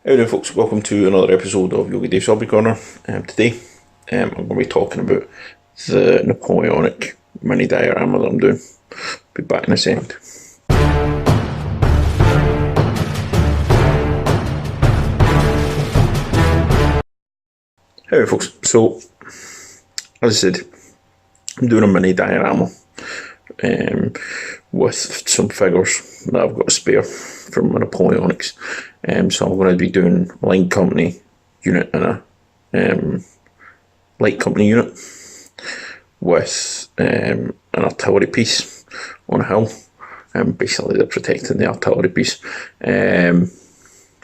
Hey there folks, welcome to another episode of Yogi Dave's Hobby Corner. Today I'm going to be talking about the Napoleonic mini diorama that I'm doing. Be back in a second. Hey there folks, so as I said, I'm doing a mini diorama with some figures that I've got to spare from my Napoleonics. So I'm going to be doing a line company unit and a light company unit with an artillery piece on a hill. Basically they're protecting the artillery piece, and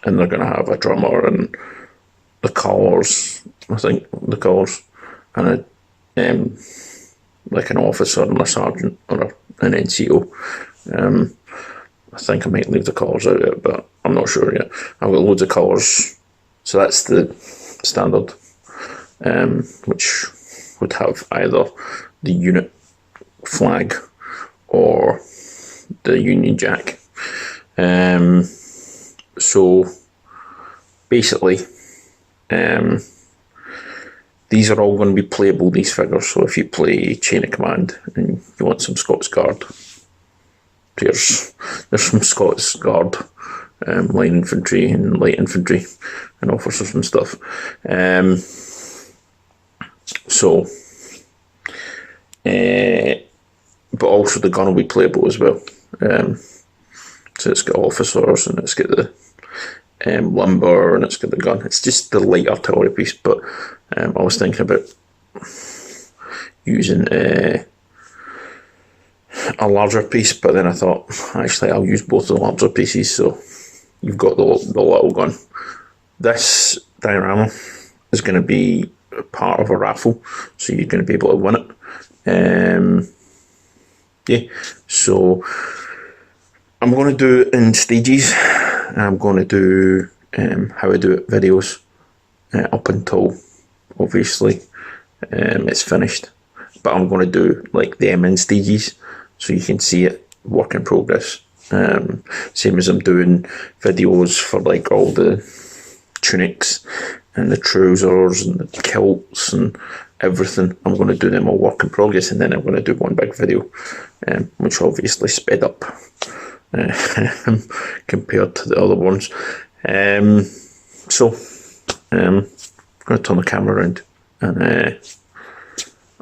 they're going to have a drummer and the colours, I think the colours, and a like an officer and a sergeant or an NCO. I think I might leave the colours out of it, but I'm not sure yet. I've got loads of colours, so that's the standard, which would have either the unit flag or the Union Jack. So basically, these are all going to be playable, these figures. So if you play Chain of Command and you want some Scots Guard, there's some Scots Guard, line infantry and light infantry and officers and stuff. But also the gun will be playable as well. So it's got officers and it's got the lumber and it's got the gun. It's just the light artillery piece, but I was thinking about using a larger piece, but then I thought actually I'll use both the larger pieces, so you've got the little gun. This diorama is going to be part of a raffle, so you're going to be able to win it. Yeah, so I'm going to do it in stages. I'm going to do how I do it videos up until obviously it's finished, but I'm going to do like them in stages so you can see it work in progress. Same as I'm doing videos for like all the tunics and the trousers and the kilts and everything. I'm going to do them all work in progress, and then I'm going to do one big video, which obviously sped up compared to the other ones. So I'm going to turn the camera around and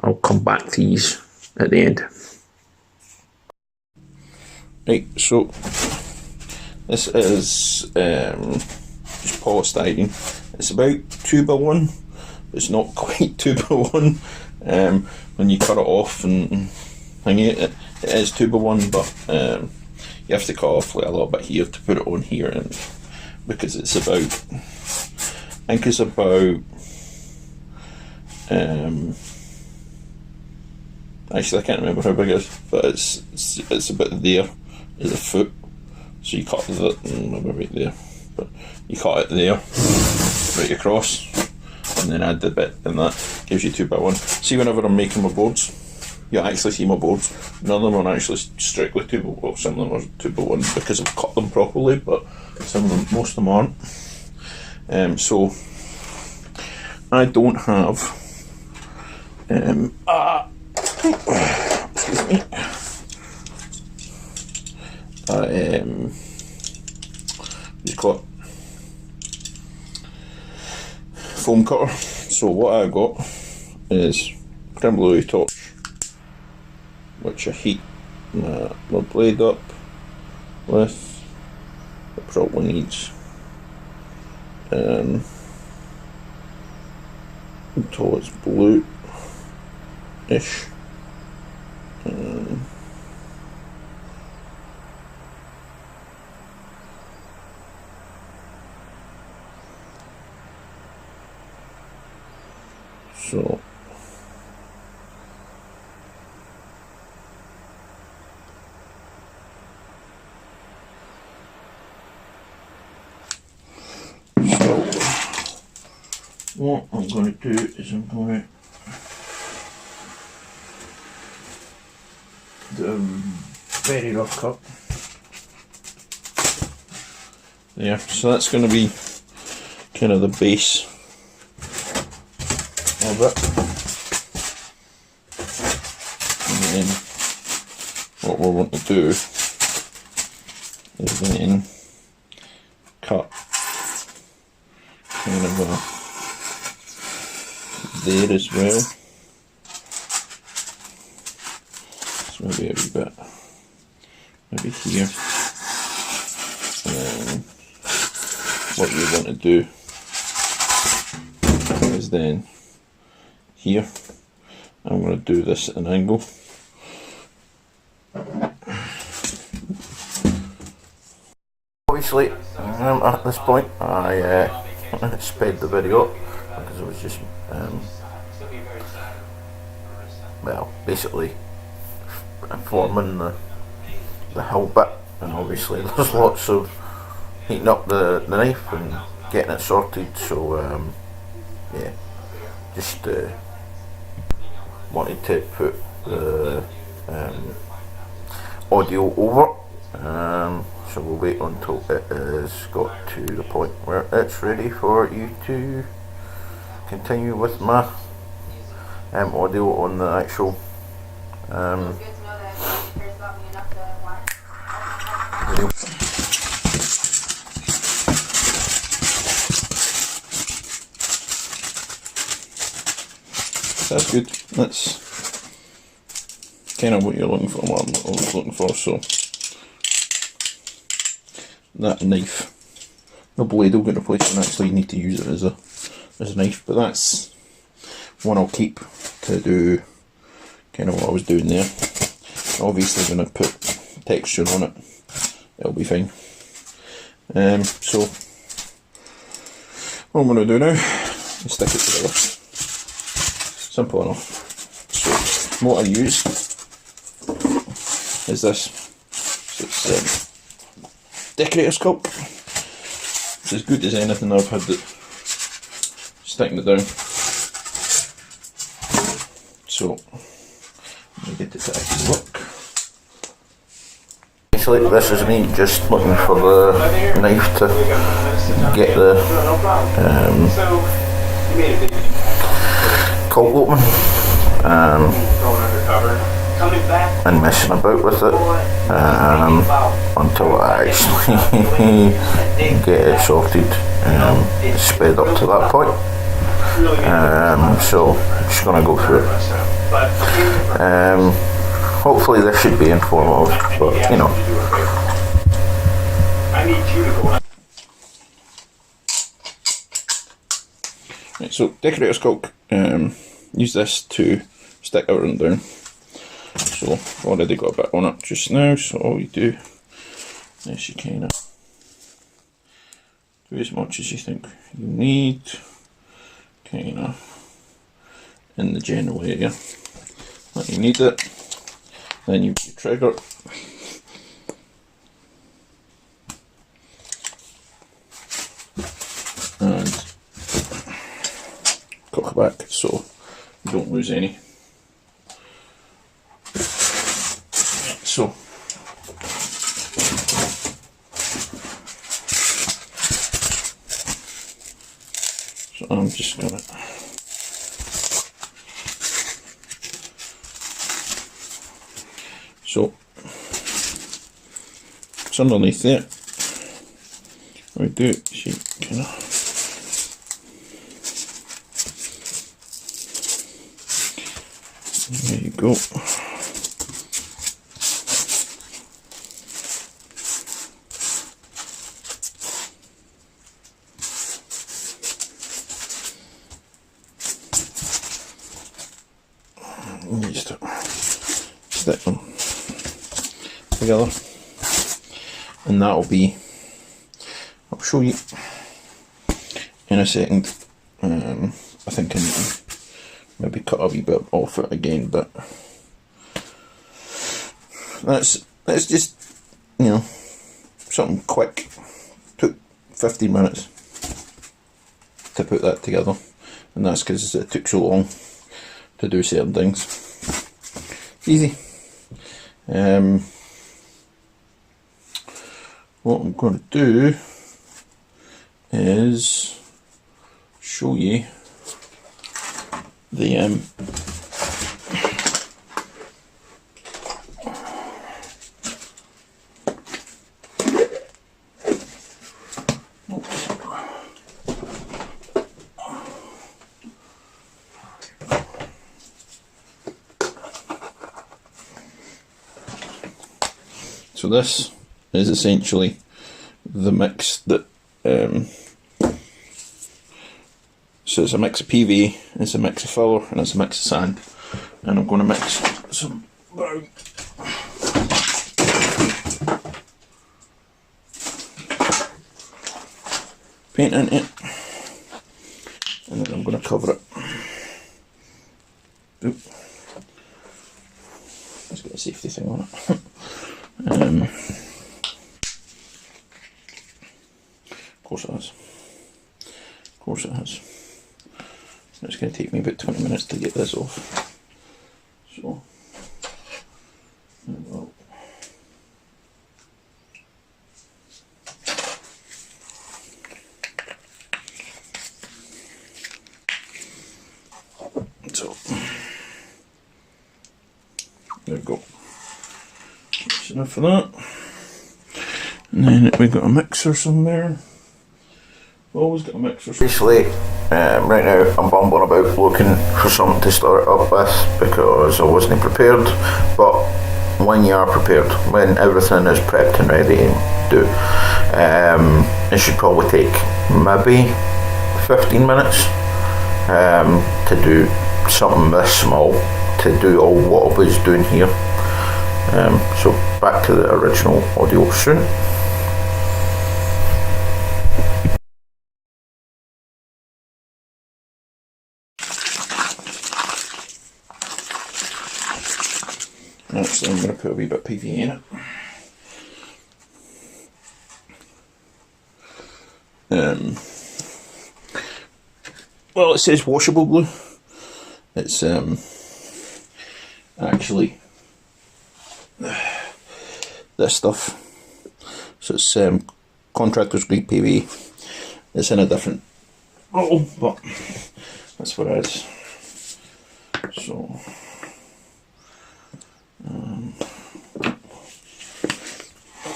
I'll come back to these at the end. Right, so this is just polystyrene. It's about 2x1. It's not quite 2x1. When you cut it off and hang it, it is 2x1, but you have to cut off like a little bit here to put it on here, and because it's about, I think it's about, actually I can't remember how big it is, but it's about there is a foot, so you cut that, maybe right there, but you cut it there, right across, and then add the bit, and that gives you 2x1. See, whenever I'm making my boards, you actually see my boards. None of them are actually strictly 2x1, well, some of them are 2x1 because I've cut them properly, but some of them, most of them aren't. So I don't have excuse me, what do you call it, foam cutter. So what I got is Crimblue torch, which I heat my blade up with. It probably needs until it's blue-ish. So what I'm going to do is I'm going to do a very rough cut there. So that's going to be kind of the base of it. And then what we want to do is then cut kind of there as well. So maybe a wee bit, maybe here. And then what you want to do is then here, I'm going to do this at an angle. Obviously, at this point, I sped the video up because it was just, well, basically forming the whole bit, and obviously there's lots of heating up the knife and getting it sorted. So yeah, just wanted to put the audio over. So we'll wait until it has got to the point where it's ready for you to continue with my audio on the actual video. That's good. That's kind of what you're looking for, what I was looking for. So that knife, the blade will get replaced, and actually you need to use it as a knife, but that's one I'll keep to do kind of what I was doing there. Obviously when I put texture on it, it'll be fine. So what I'm going to do now is stick it together. Simple enough. So what I use is this. So it's decorator's caulk. It's as good as anything I've had it sticking it down. So let me get it to actually work. Basically this is me just looking for the knife to get the caulk open, and messing about with it until I actually get it sorted, sped up to that point. So I'm just going to go through it. Hopefully this should be informative, but you know. Right, so decorator's caulk, use this to stick everything down. So I've already got a bit on it just now, so all you do is you kind of do as much as you think you need, kind of in the general area that you need it. Then you trigger, and cock it back so you don't lose any. So I'm just gonna so it's underneath there. What we do is you kind of there you go. You just stick them together, and that'll be, I'll show you in a second. I think I need to maybe cut a wee bit off it again, but that's just, you know, something quick. Took 15 minutes to put that together, and that's because it took so long to do certain things. Easy. What I'm going to do is show you the so this is essentially the mix that so it's a mix of PV, it's a mix of filler, and it's a mix of sand. And I'm going to mix some brown paint into it, and then I'm going to cover it. Oop. It's got a safety thing on it. Of course it has. Of course it has. It's going to take me about 20 minutes to get this off. So, well. So, there we go. That's enough for that. And then we've got a mixer somewhere. Always got a mixer. Basically, right now I'm bumbling about looking for something to start it up with because I wasn't prepared. But when you are prepared, when everything is prepped and ready to do, it should probably take maybe 15 minutes to do something this small, to do all what I was doing here. So back to the original audio soon. Actually, I'm going to put a wee bit of PV in it. Well, it says washable blue. It's actually this stuff. So it's contractor's grade PV. It's in a different bottle, but that's what it is. So.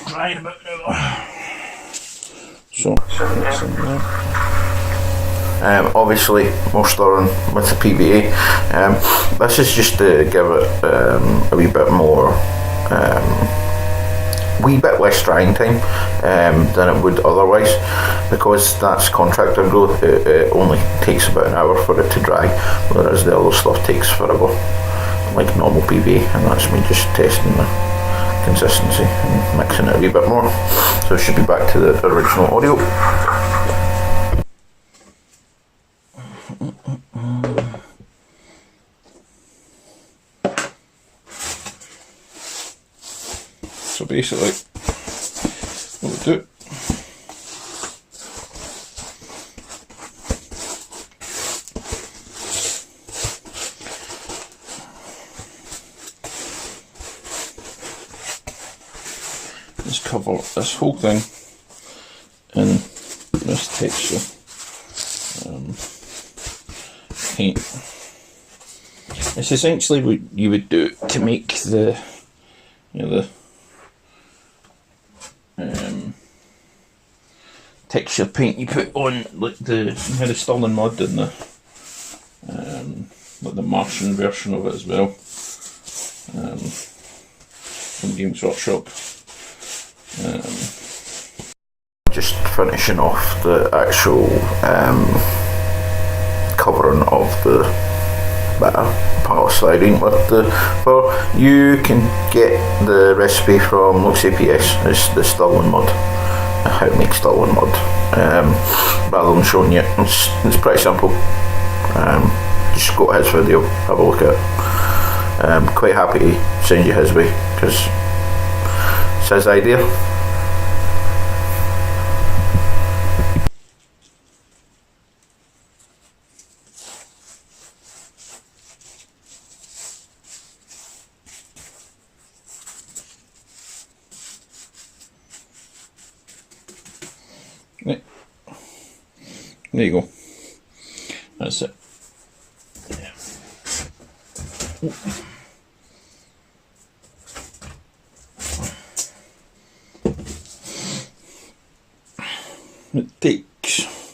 Drying about now. So, obviously more stirring with the PVA. This is just to give it a wee bit more, wee bit less drying time than it would otherwise, because that's contractor growth. It only takes about an hour for it to dry, whereas the other stuff takes forever, like normal PVA, and that's me just testing the consistency and mixing it a wee bit more. So it should be back to the original audio. So basically what we do, is cover this whole thing in this texture paint. It's essentially what you would do to make the, you know, the texture paint you put on, like the Sterling mud and the like the Martian version of it as well, from Games Workshop. Just finishing off the actual covering of the polystyrene with the fur. You can get the recipe from Lux APS. It's the Sterling mud, how to make Sterling mud. Rather than showing you, it's pretty simple. Just go to his video, have a look at it. Quite happy to send you his way because it's his idea. There you go. That's it.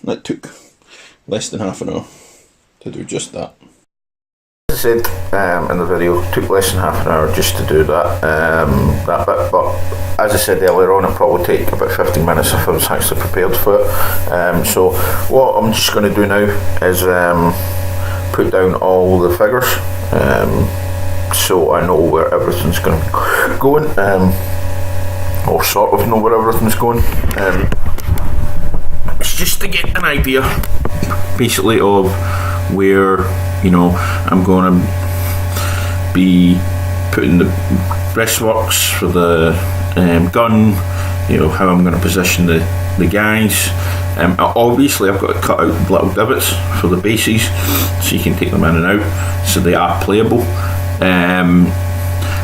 That took less than half an hour to do just that. As I said in the video, it took less than half an hour just to do that bit, but as I said earlier on, it'd probably take about 15 minutes if I was actually prepared for it. So what I'm just going to do now is put down all the figures, so I know where everything's going to be going, or sort of know where everything's going. It's just to get an idea basically of where, you know, I'm going to be putting the breastworks for the gun, you know, how I'm going to position the guys. Obviously I've got to cut out little divots for the bases so you can take them in and out, so they are playable,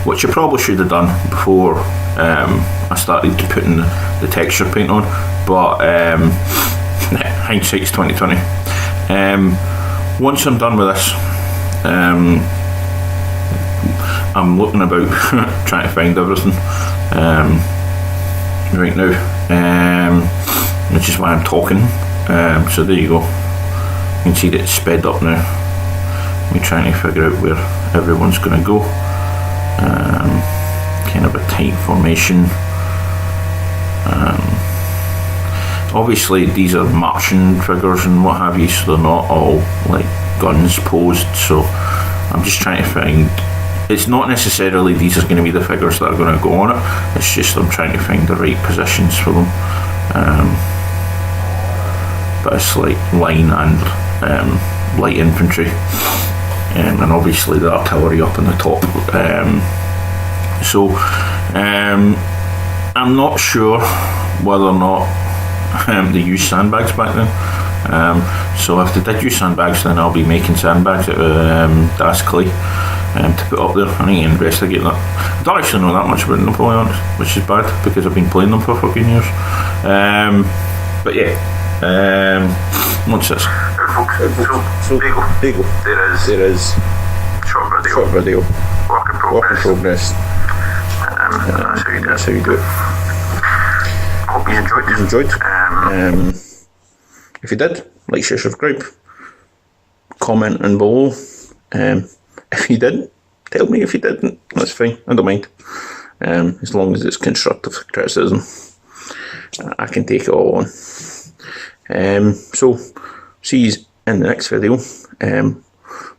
which I probably should have done before I started putting the texture paint on, but hindsight's 2020. Once I'm done with this, I'm looking about trying to find everything right now, which is why I'm talking. So there you go, you can see that it's sped up now, me trying to figure out where everyone's going to go. Kind of a tight formation. Obviously these are Martian figures and what have you, so they're not all like guns posed, so I'm just trying to find, it's not necessarily these are going to be the figures that are going to go on it, it's just I'm trying to find the right positions for them. But it's like line and light infantry, and obviously the artillery up on the top. So I'm not sure whether or not they used sandbags back then. So if they did use sandbags, then I'll be making sandbags out of Das clay to put up there. I need to investigate that. I don't actually know that much about Napoleons, which is bad because I've been playing them for fucking years. But yeah, what's this? So there you go. There is short video. Work in progress. That's how you do it. Hope you enjoyed. If you did, like, share, subscribe, comment in below. If you didn't, tell me if you didn't. That's fine. I don't mind. As long as it's constructive criticism, I can take it all on. So see you in the next video,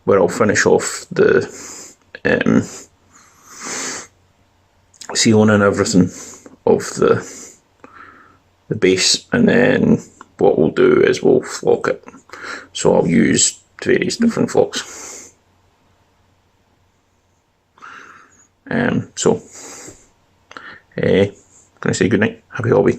where I'll finish off the sealing and everything of the base, and then what we'll do is we'll flock it. So I'll use various different flocks. So can I say goodnight? Happy hobby.